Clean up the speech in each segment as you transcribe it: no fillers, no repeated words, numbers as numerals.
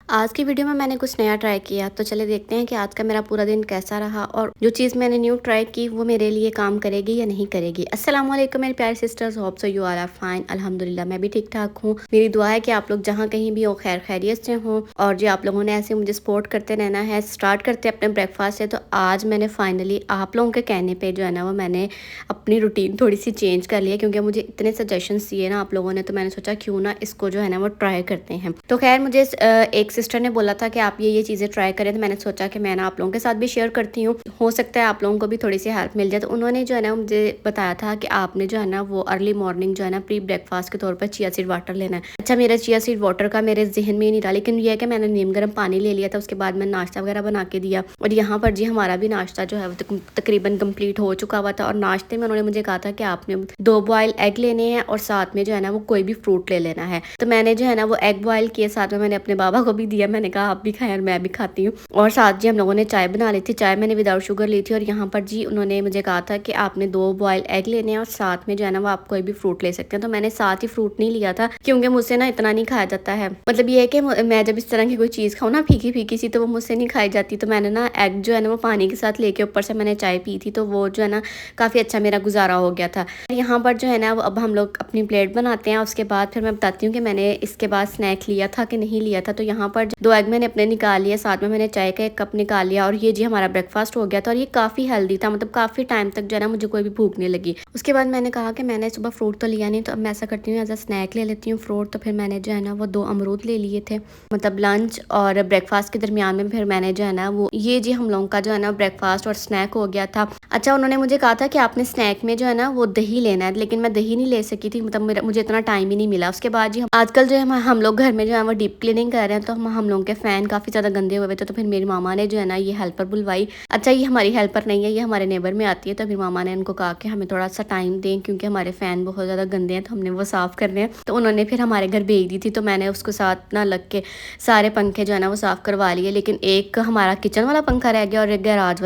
आज की वीडियो में मैंने कुछ नया ट्राई किया, तो चले देखते हैं कि आज का मेरा पूरा दिन कैसा रहा और जो चीज़ मैंने न्यू ट्राई की वो मेरे लिए काम करेगी या नहीं करेगी। अस्सलाम वालेकुम मेरे प्यारे sisters, hope so you are fine. अल्हम्दुलिल्लाह मैं भी ठीक ठाक हूँ। मेरी दुआ है कि आप लोग जहाँ कहीं भी हो खैर खैरियत से हों और जो आप लोगों ने ऐसे मुझे सपोर्ट करते रहना है। स्टार्ट करते अपने ब्रेकफास्ट से। तो आज मैंने फाइनली आप लोगों के कहने पर जो है ना वो मैंने अपनी रूटीन थोड़ी सी चेंज कर लिया, क्योंकि मुझे इतने सजेशंस दिए ना आप लोगों ने, तो मैंने सोचा क्यों ना इसको जो है ना वो ट्राई करते हैं। तो खैर मुझे एक सिस्टर ने बोला था कि आप ये चीज़ें ट्राई करें, तो मैंने सोचा कि मैं ना आप लोगों के साथ भी शेयर करती हूँ, हो सकता है आप लोगों को भी थोड़ी सी हेल्प मिल जाए। तो उन्होंने जो है ना मुझे बताया था कि आपने जो है ना वो अर्ली मॉर्निंग जो है ना प्री ब्रेकफास्ट के तौर पर चिया सीड वाटर लेना है। अच्छा, मेरा चिया सीड वाटर का मेरे जहन में ही नहीं था, लेकिन यह है कि मैंने नीम गर्म पानी ले लिया था, उसके बाद मैंने नाश्ता वगैरह बना के दिया। और यहाँ पर जी हमारा भी नाश्ता जो है वो तकरीबन कम्प्लीट हो चुका हुआ था। और नाश्ते में उन्होंने मुझे कहा था कि आपने 2 बॉयल एग लेने हैं और साथ में जो है ना वो कोई भी फ्रूट ले लेना है। तो मैंने जो है ना वो एग बॉयल किए, साथ में मैंने अपने बाबा को भी दिया। मैंने कहा आप भी खाएं और मैं भी खाती हूँ। और साथ जी हम लोगों ने चाय बना ली थी। चाय मैंने विदाउट शुगर ली थी। और यहाँ पर जी उन्होंने मुझे कहा था कि आपने 2 बॉयल एग लेने हैं और साथ में जो है ना वो आप कोई भी फ्रूट ले सकते हैं। तो मैंने साथ ही फ्रूट नहीं लिया था, क्योंकि मुझसे ना इतना नहीं खाया जाता है। मतलब ये है कि मैं जब इस तरह की कोई चीज़ खाऊँ ना फीकी फीकी सी, तो वो मुझसे नहीं खाई जाती। तो मैंने ना एग जो है ना वो पानी के साथ लेके ऊपर से मैंने चाय पी थी, तो वो जो है ना काफ़ी अच्छा मेरा गुजारा हो गया था। यहाँ पर जो है ना अब हम लोग अपनी प्लेट बनाते हैं। उसके बाद फिर मैं बताती हूँ कि मैंने इसके बाद स्नैक लिया था कि नहीं लिया था। तो यहाँ पर 2 एग मैंने अपने निकाल लिया, साथ में मैंने चाय का 1 कप निकाल लिया। और ये जी हमारा ब्रेकफास्ट हो गया था। और ये काफ़ी हेल्दी था, मतलब काफ़ी टाइम तक जो है ना मुझे कोई भी भूख नहीं लगी। उसके बाद मैंने कहा कि मैंने सुबह फ्रूट तो लिया नहीं, तो अब मैं ऐसा करती हूँ एज अ स्नैक ले लेती हूँ फ्रूट। तो फिर मैंने जो है ना वो 2 अमरूद ले लिए थे, मतलब लंच और ब्रेकफास्ट के दरमियान में। फिर मैंने जो है ना वो ये जी हम लोगों का जो है ना ब्रेकफास्ट और स्नैक हो गया था। अच्छा, उन्होंने मुझे कहा था कि आपने स्नैक में जो है ना वो दही लेना है, लेकिन मैं दही नहीं ले सकी थी, मतलब मुझे इतना टाइम ही नहीं मिला। उसके बाद जी आजकल जो है हम लोग घर में जो है वो डीप क्लीनिंग कर रहे हैं, तो हम लोगों के फ़ैन काफ़ी ज़्यादा गंदे हुए थे। तो फिर मेरी मामा ने जो है ना ये हेल्पर बुलवाई। अच्छा, ये हमारी हेल्पर नहीं है, ये हमारे नेबर में आती है। तो फिर मामा ने उनको कहा कि हमें थोड़ा सा टाइम दें, क्योंकि हमारे फ़ैन बहुत ज़्यादा गंदे हैं, तो हमने वो साफ़ करने हैं। तो उन्होंने फिर हमारे घर भेज दी थी। तो मैंने उसको साथ ना लग के सारे पंखे जो है ना वो साफ़ करवा लिए। लेकिन एक हमारा किचन वाला पंखा रह गया और एक गैराज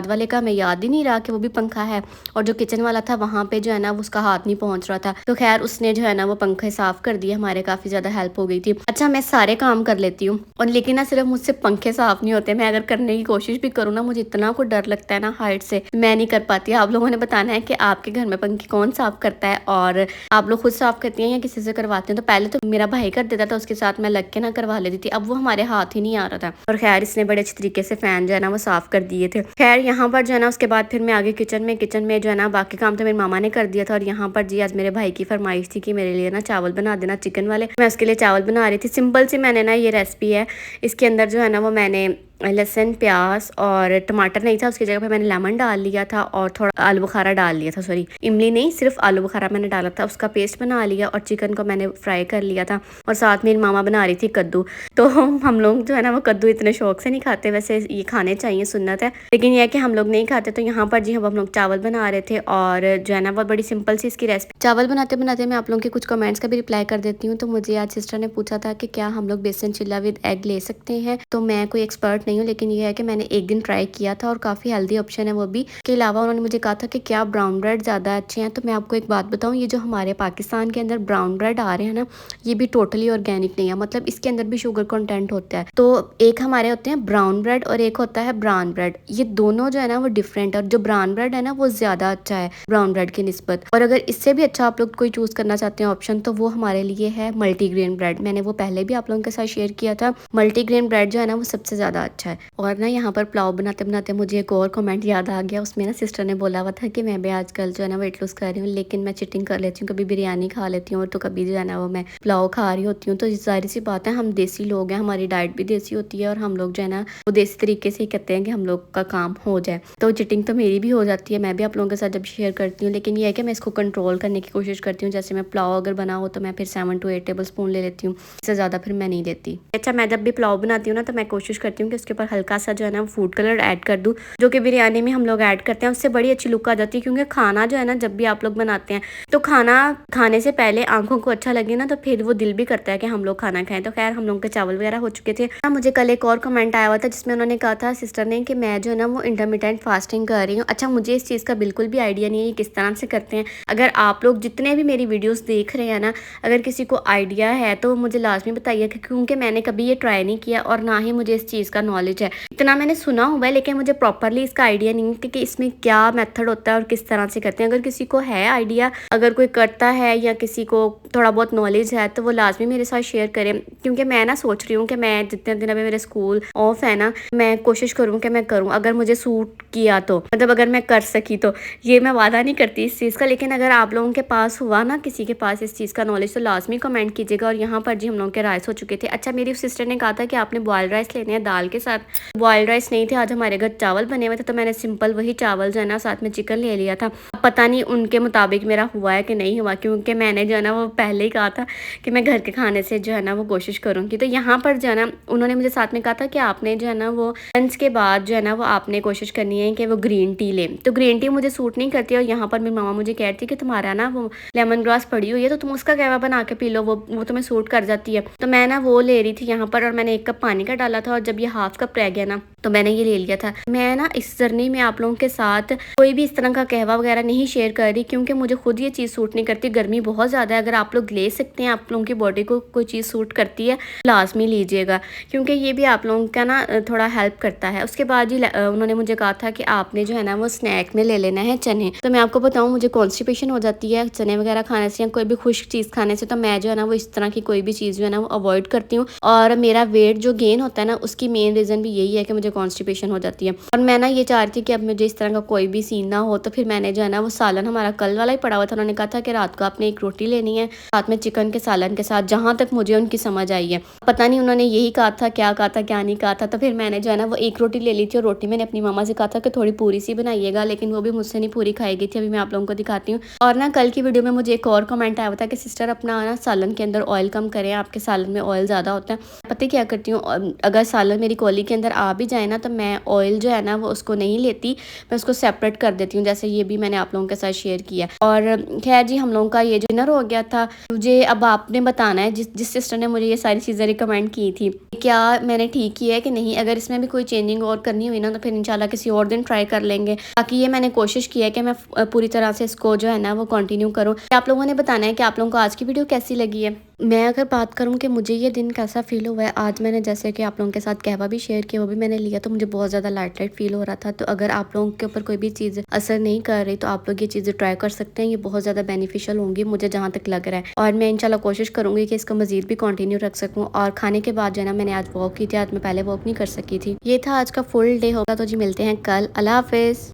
वाले का हमें याद ही नहीं रहा कि वो भी पंखा है। और जो किचन वाला था वहाँ पे जो है ना उसका हाथ नहीं पहुँच रहा था। तो खैर उसने जो है ना वो पंखे साफ़ कर दिए, हमारे काफ़ी ज़्यादा हेल्प हो गई थी। अच्छा, मैं सारे काम कर लेती हूँ, और लेकिन ना सिर्फ मुझसे पंखे साफ़ नहीं होते। मैं अगर करने की कोशिश भी करूँ ना, मुझे इतना को डर लगता है ना हाइट से, मैं नहीं कर पाती। आप लोगों ने बताना है कि आपके घर में पंखे कौन साफ़ करता है, और आप लोग खुद साफ़ करती हैं या किसी से करवाते हैं। तो पहले तो मेरा भाई कर देता था, उसके साथ मैं लग के ना करवा लेती थी। अब वो हमारे हाथ ही नहीं आ रहा था। और खैर इसने बड़े अच्छे तरीके से फ़ैन जो है ना वो साफ़ कर दिए थे। खैर यहाँ पर जो है ना उसके बाद फिर मैं आगे किचन में जो है ना बाकी काम तो मेरी मामा ने कर दिया था। और यहाँ पर जी आज मेरे भाई की फरमाइश थी कि मेरे लिए ना चावल बना देना चिकन वाले। मैं उसके लिए चावल बना रही थी। सिंपल सी मैंने ना ये रेसिपी है, इसके अंदर जो है ना वो मैंने लहसुन, प्याज और टमाटर नहीं था, उसकी जगह पे मैंने लेमन डाल लिया था और थोड़ा आलू बुखारा डाल लिया था। सॉरी, इमली नहीं, सिर्फ आलू बुखारा मैंने डाला था। उसका पेस्ट बना लिया और चिकन को मैंने फ्राई कर लिया था। और साथ मेरी मामा बना रही थी कद्दू। तो हम लोग जो है ना वो कद्दू इतने शौक से नहीं खाते, वैसे ये खाने चाहिए, सुन्नत है, लेकिन यह है कि हम लोग नहीं खाते। तो यहाँ पर जी हम लोग चावल बना रहे थे। और जो है ना वो बड़ी सिंपल सी इसकी रेसिपी। चावल बनाते बनाते मैं आप लोगों के कुछ कमेंट्स का भी रिप्लाई कर देती हूँ। तो मुझे आज सिस्टर ने पूछा था कि क्या हम लोग बेसन चिल्ला विद एग ले सकते हैं। तो मैं कोई एक्सपर्ट नहीं हूँ, लेकिन ये है कि मैंने एक दिन ट्राई किया था और काफ़ी हेल्दी ऑप्शन है वो भी। के अलावा उन्होंने मुझे कहा था कि क्या ब्राउन ब्रेड ज़्यादा अच्छे हैं। तो मैं आपको एक बात बताऊँ, ये जो हमारे पाकिस्तान के अंदर ब्राउन ब्रेड आ रहे हैं ना, ये भी टोटली ऑर्गेनिक नहीं है, मतलब इसके अंदर भी शुगर कंटेंट होता है। तो एक हमारे होते हैं ब्राउन ब्रेड और एक होता है ब्राउन ब्रेड, ये दोनों जो है ना वो डिफरेंट है। और जो ब्राउन ब्रेड है ना वो ज़्यादा अच्छा है ब्राउन ब्रेड की निस्बत। और अगर इससे भी अच्छा आप लोग कोई चूज़ करना चाहते हैं ऑप्शन, तो वो हमारे लिए है मल्टीग्रेन ब्रेड। मैंने वो पहले भी आप लोगों के साथ शेयर किया था। मल्टीग्रेन ब्रेड जो है ना वो सबसे ज़्यादा अच्छा है। और ना यहाँ पर पुलाव बनाते बनाते मुझे एक और कमेंट याद आ गया। उसमें ना सिस्टर ने बोला हुआ था कि मैं भी आजकल जो है ना वेट लूज़ कर रही हूँ, लेकिन मैं चिटिंग कर लेती हूँ, कभी बिरयानी खा लेती हूँ और तो कभी जो है ना वो मैं पुलाव खा रही होती हूँ। तो जाहिर सी बात है, हम देसी लोग हैं, हमारी डाइट भी देसी होती है और हम लोग जो है ना वो देसी तरीके से ही कहते हैं कि हम लोग का काम हो जाए। तो चिटिंग तो मेरी भी हो जाती है, मैं भी आप लोगों के साथ जब शेयर करती हूँ, लेकिन ये है कि मैं इसको कंट्रोल करने की कोशिश करती हूँ। जैसे मैं पुलाव अगर बना हो तो मैं फिर 7 to 8 टेबल स्पून ले लेती हूँ, इससे ज़्यादा फिर मैं नहीं लेती। अच्छा, मैं जब भी पुलाव बनाती हूँ ना तो मैं कोशिश करती हूँ कि उसके उसके ऊपर हल्का सा जो है ना फूड कलर ऐड कर दूँ, जो कि बिरयानी में हम लोग ऐड करते हैं। उससे बड़ी अच्छी लुक आ जाती है, क्योंकि खाना जो है ना जब भी आप लोग बनाते हैं तो खाना खाने से पहले आंखों को अच्छा लगे ना, तो फिर वो दिल भी करता है कि हम लोग खाना खाएं। तो खैर हम लोग के चावल वगैरह हो चुके थे। मुझे कल एक और कमेंट आया हुआ था जिसमें उन्होंने कहा था सिस्टर ने कि मैं जो है ना वो इंटरमिटेंट फास्टिंग कर रही हूँ। अच्छा, मुझे इस चीज़ का बिल्कुल भी आइडिया नहीं है ये किस तरह से करते हैं। अगर आप लोग जितने भी मेरी वीडियोस देख रहे हैं ना, अगर किसी को आइडिया है तो मुझे लाजमी बताइए, क्योंकि मैंने कभी ये ट्राई नहीं किया और ना ही मुझे इस चीज़ का नॉलेज है। इतना मैंने सुना हुआ है, लेकिन मुझे प्रॉपरली इसका आइडिया नहीं है कि इसमें क्या मेथड होता है और किस तरह से करते हैं। अगर किसी को है आइडिया, अगर कोई करता है या किसी को थोड़ा बहुत नॉलेज है, तो वो लाजमी मेरे साथ शेयर करें, क्योंकि मैं ना सोच रही हूँ कि मैं जितने दिन अभी मेरे स्कूल ऑफ है ना, मैं कोशिश करूँ कि मैं करूँ, अगर मुझे सूट किया तो, मतलब अगर मैं कर सकी तो। ये मैं वादा नहीं करती इस चीज़ का, लेकिन अगर आप लोगों के पास हुआ ना, किसी के पास इस चीज़ का नॉलेज, तो लाजमी कमेंट कीजिएगा। और यहाँ पर जी हम लोगों के राइस हो चुके थे। अच्छा, मेरी सिस्टर ने कहा था कि आपने बॉयल्ड राइस लेने हैं दाल के साथ। बॉयल्ड राइस नहीं थे, आज हमारे घर चावल बने हुए थे, तो मैंने सिंपल वही चावल जो है ना साथ में चिकन ले लिया था। पता नहीं उनके मुताबिक मेरा हुआ है कि नहीं हुआ, क्योंकि मैंने जो है ना वो पहले ही कहा था कि मैं घर के खाने से जो है ना वो कोशिश करूँगी। तो यहाँ पर जो है ना उन्होंने मुझे साथ में कहा था कि आपने जो है ना वो लंच के बाद जो है ना वो आपने कोशिश करनी है कि वो ग्रीन टी लें। तो ग्रीन टी मुझे सूट नहीं करती, और यहाँ पर मेरी मामा मुझे कह रही थी कि तुम्हारा ना वो लेमन ग्रास पड़ी हुई है, तो तुम उसका कहवा बना के पी लो, वो तुम्हें सूट कर जाती है। तो मैं ना वो ले रही थी यहाँ पर, और मैंने 1 कप पानी का डाला था, और जब ये हाफ कप रह गया ना तो मैंने ये ले लिया था। मैं ना इस जर्नी में आप लोगों के साथ कोई भी इस तरह का कहवा वगैरह नहीं शेयर कर रही, क्योंकि मुझे खुद ये चीज़ सूट नहीं करती। गर्मी बहुत ज़्यादा है, अगर आप लोग ले सकते हैं, आप लोगों की बॉडी को कोई चीज़ सूट करती है, लाजमी लीजिएगा, क्योंकि ये भी आप लोगों का ना थोड़ा हेल्प करता है। उसके बाद ही उन्होंने मुझे कहा था कि आपने जो है ना वो स्नैक में ले लेना है चने। तो मैं आपको बताऊँ, मुझे कॉन्स्टिपेशन हो जाती है चने वगैरह खाने से या कोई भी खुश्क चीज़ खाने से, तो मैं जो है ना वो इस तरह की कोई भी चीज़ जो है ना वो अवॉइड करती हूँ। और मेरा वेट जो गेन होता है ना, उसकी मेन रीज़न भी यही है कि मुझे कॉन्स्टिपेशन हो जाती है। और मैं ना ये चाह रही थी कि अब मुझे इस तरह का कोई भी सीन ना हो, तो फिर मैंने जो है ना वो सालन हमारा कल वाला ही पड़ा हुआ था। उन्होंने कहा था कि रात को आपने 1 रोटी लेनी है साथ में चिकन के सालन के साथ, जहाँ तक मुझे उनकी समझ आई है। पता नहीं उन्होंने यही कहा था, क्या कहा था क्या नहीं कहा था। तो फिर मैंने जो है ना वो 1 रोटी ले ली थी, और रोटी मैंने अपनी मामा से कहा था कि थोड़ी पूरी सी बनाइएगा, लेकिन वो भी मुझसे नहीं पूरी खाई गई थी। अभी मैं आप लोगों को दिखाती हूँ। और ना कल की वीडियो में मुझे एक और कमेंट आया हुआ था कि सिस्टर अपना ना सालन के अंदर ऑयल कम करें, आपके सालन में ऑयल ज़्यादा होता है। पता क्या करती हूँ, अगर सालन मेरी कॉली के अंदर आ भी जाए ना, तो मैं ऑयल जो है ना वो उसको नहीं लेती, मैं उसको सेपरेट कर देती हूँ। जैसे ये भी मैंने आप लोगों के साथ शेयर किया। और खैर जी, हम लोगों का ये जो डिनर हो गया था। मुझे अब आपने बताना है, जिस सिस्टर ने मुझे ये सारी चीज़ें रिकमेंड की थी, क्या मैंने ठीक किया है कि नहीं। अगर इसमें भी कोई चेंजिंग और करनी हुई ना, तो फिर इंशाल्लाह किसी और दिन ट्राई कर लेंगे। बाकी ये मैंने कोशिश की है कि मैं पूरी तरह से इसको जो है ना वो कंटिन्यू करूँ। आप लोगों ने बताना है कि आप लोगों को आज की वीडियो कैसी लगी है। मैं अगर बात करूँ कि मुझे ये दिन कैसा फ़ील हुआ है, आज मैंने जैसे कि आप लोगों के साथ कहवा भी शेयर किया, वो भी मैंने लिया, तो मुझे बहुत ज़्यादा लाइट फ़ील हो रहा था। तो अगर आप लोगों के ऊपर कोई भी चीज़ असर नहीं कर रही, तो आप लोग ये चीज़ें ट्राई कर सकते हैं। ये बहुत ज़्यादा बेनिफिशियल होंगी मुझे जहाँ तक लग रहा है, और मैं इंशाल्लाह कोशिश करूँगी कि इसको मज़ीद भी कंटिन्यू रख सकूँ। और खाने के बाद जो है ना मैंने आज वॉक की थी, आज मैं पहले वॉक नहीं कर सकी थी। ये था आज का फुल डे होगा। तो जी मिलते हैं कल। अल्लाह हाफ़िज़।